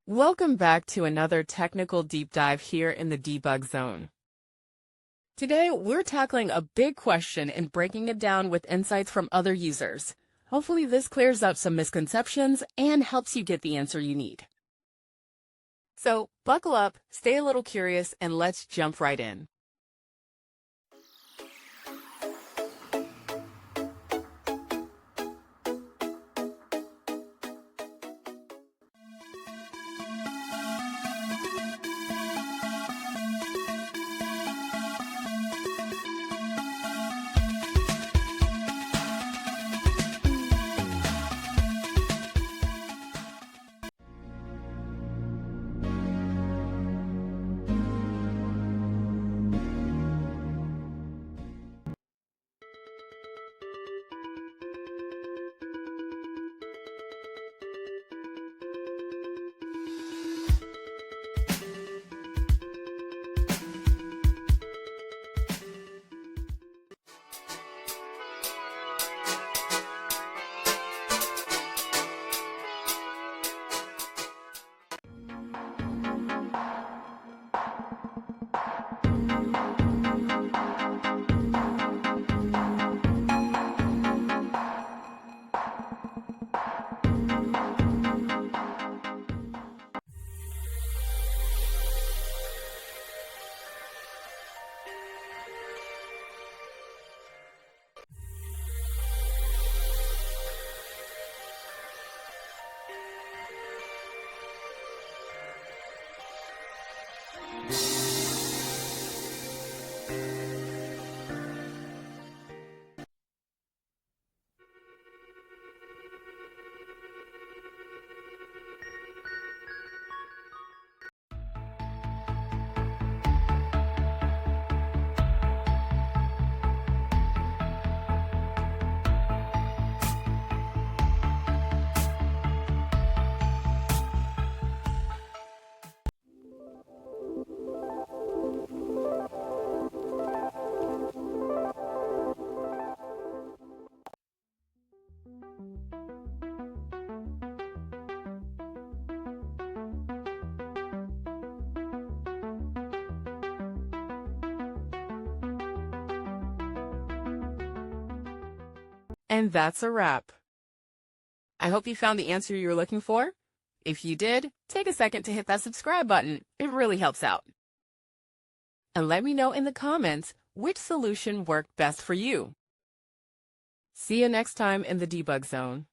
Welcome back to another technical deep dive here in the debug zone. Today, we're tackling a big question and breaking it down with insights from other users. Hopefully this clears up some misconceptions and helps you get the answer you need. So buckle up, stay a little curious, and let's jump right in. And that's a wrap. I hope you found the answer you were looking for. If you did, take a second to hit that subscribe button. It really helps out. And let me know in the comments which solution worked best for you. See you next time in the debug zone.